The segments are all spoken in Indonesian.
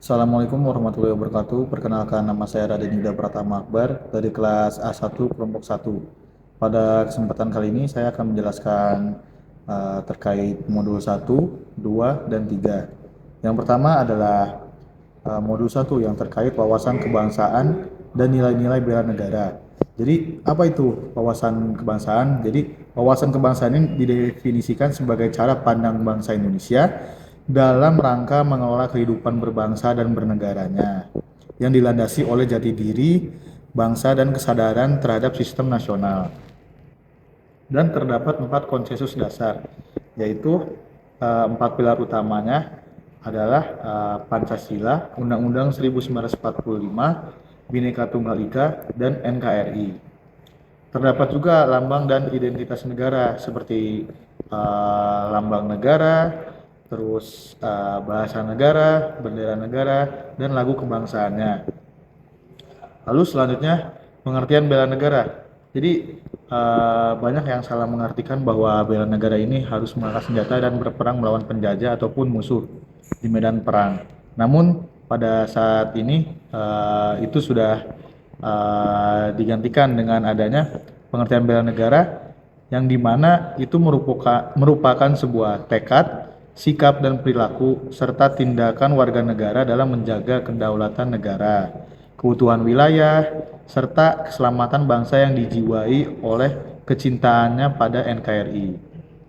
Assalamualaikum warahmatullahi wabarakatuh. Perkenalkan, nama saya Raden Yuda Pratama Akbar dari kelas A1 kelompok 1. Pada kesempatan kali ini saya akan menjelaskan terkait modul 1, 2, dan 3. Yang pertama adalah modul 1 yang terkait wawasan kebangsaan dan nilai-nilai bela negara. Jadi, apa itu wawasan kebangsaan? Jadi, wawasan kebangsaan ini didefinisikan sebagai cara pandang bangsa Indonesia dalam rangka mengelola kehidupan berbangsa dan bernegaranya, yang dilandasi oleh jati diri bangsa dan kesadaran terhadap sistem nasional. Dan terdapat 4 konsensus dasar, yaitu 4 pilar utamanya adalah Pancasila, Undang-Undang 1945, Bhinneka Tunggal Ika, dan NKRI. Terdapat juga lambang dan identitas negara seperti lambang negara, terus bahasa negara, bendera negara, dan lagu kebangsaannya. Lalu selanjutnya pengertian bela negara. Jadi banyak yang salah mengartikan bahwa bela negara ini harus mengangkat senjata dan berperang melawan penjajah ataupun musuh di medan perang. Namun pada saat ini itu sudah digantikan dengan adanya pengertian bela negara, yang dimana itu merupakan sebuah tekad, sikap dan perilaku serta tindakan warga negara dalam menjaga kedaulatan negara, keutuhan wilayah, serta keselamatan bangsa yang dijiwai oleh kecintaannya pada NKRI.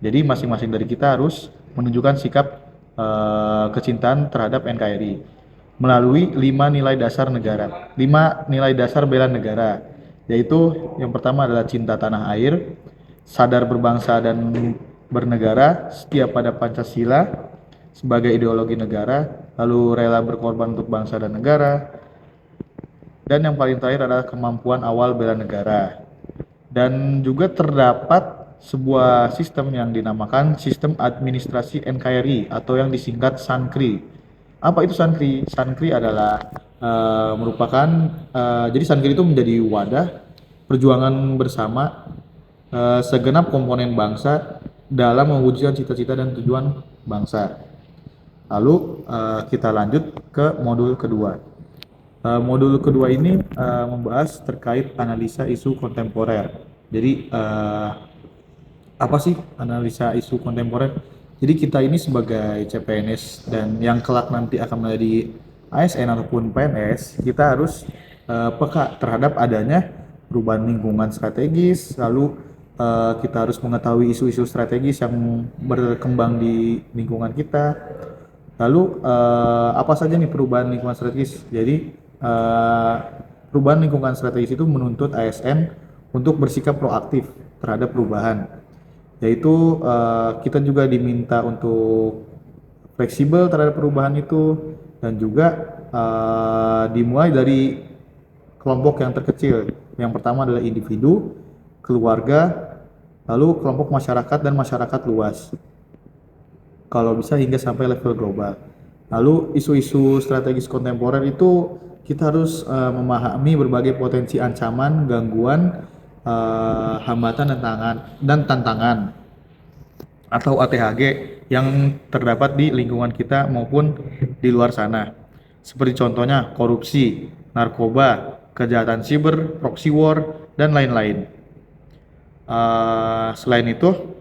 Jadi masing-masing dari kita harus menunjukkan sikap kecintaan terhadap NKRI melalui 5 nilai dasar negara, 5 nilai dasar bela negara, yaitu yang pertama adalah cinta tanah air, sadar berbangsa dan bernegara, setia pada Pancasila sebagai ideologi negara, lalu rela berkorban untuk bangsa dan negara, dan yang paling terakhir adalah kemampuan awal bela negara. Dan juga terdapat sebuah sistem yang dinamakan Sistem Administrasi NKRI atau yang disingkat SANKRI. Apa itu SANKRI? SANKRI adalah merupakan jadi SANKRI itu menjadi wadah perjuangan bersama segenap komponen bangsa dalam mewujudkan cita-cita dan tujuan bangsa. Lalu kita lanjut ke modul kedua. Modul kedua ini membahas terkait analisa isu kontemporer. Jadi apa sih analisa isu kontemporer? Jadi kita ini sebagai CPNS dan yang kelak nanti akan menjadi ASN ataupun PNS, kita harus peka terhadap adanya perubahan lingkungan strategis, lalu kita harus mengetahui isu-isu strategis yang berkembang di lingkungan kita. Lalu apa saja nih perubahan lingkungan strategis? Jadi perubahan lingkungan strategis itu menuntut ASN untuk bersikap proaktif terhadap perubahan, yaitu kita juga diminta untuk fleksibel terhadap perubahan itu, dan juga dimulai dari kelompok yang terkecil. Yang pertama adalah individu, keluarga, lalu kelompok masyarakat dan masyarakat luas, kalau bisa hingga sampai level global. Lalu isu-isu strategis kontemporer itu kita harus memahami berbagai potensi ancaman, gangguan, hambatan dan tantangan atau ATHG yang terdapat di lingkungan kita maupun di luar sana. Seperti contohnya korupsi, narkoba, kejahatan siber, proxy war, dan lain-lain. Selain itu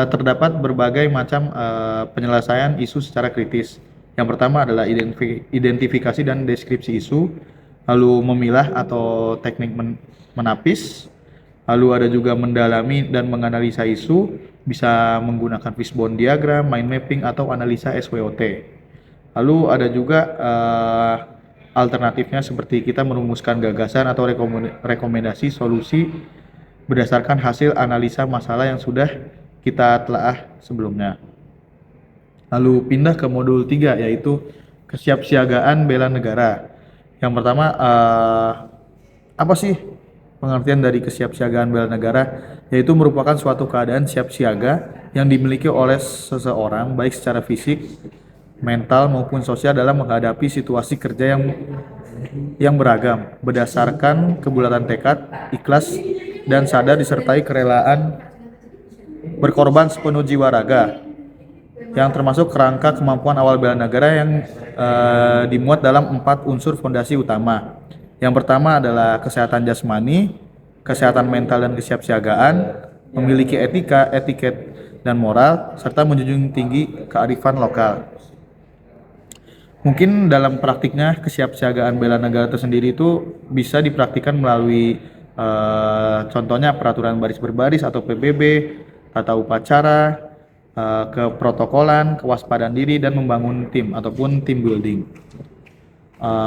terdapat berbagai macam penyelesaian isu secara kritis. Yang pertama adalah identifikasi dan deskripsi isu, lalu memilah atau teknik menapis, lalu ada juga mendalami dan menganalisa isu, bisa menggunakan fishbone diagram, mind mapping, atau analisa SWOT. Lalu ada juga alternatifnya seperti kita merumuskan gagasan atau rekomendasi solusi berdasarkan hasil analisa masalah yang sudah kita telaah sebelumnya. Lalu pindah ke modul 3, yaitu kesiapsiagaan bela negara. Yang pertama, apa sih pengertian dari kesiapsiagaan bela negara? Yaitu merupakan suatu keadaan siap siaga yang dimiliki oleh seseorang baik secara fisik, mental maupun sosial dalam menghadapi situasi kerja yang beragam berdasarkan kebulatan tekad, ikhlas dan sadar disertai kerelaan berkorban sepenuh jiwa raga. yang termasuk kerangka kemampuan awal bela negara yang dimuat dalam 4 unsur fondasi utama. Yang pertama adalah kesehatan jasmani, kesehatan mental dan kesiapsiagaan, memiliki etika, etiket, dan moral, serta menjunjung tinggi kearifan lokal. Mungkin dalam praktiknya kesiapsiagaan bela negara tersendiri itu bisa dipraktikkan melalui contohnya peraturan baris berbaris atau PBB, tata upacara, keprotokolan, kewaspadaan diri, dan membangun tim ataupun team building.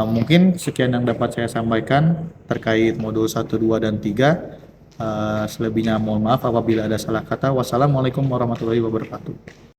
Mungkin sekian yang dapat saya sampaikan terkait modul 1, 2, dan 3. Selebihnya mohon maaf apabila ada salah kata. Wassalamualaikum warahmatullahi wabarakatuh.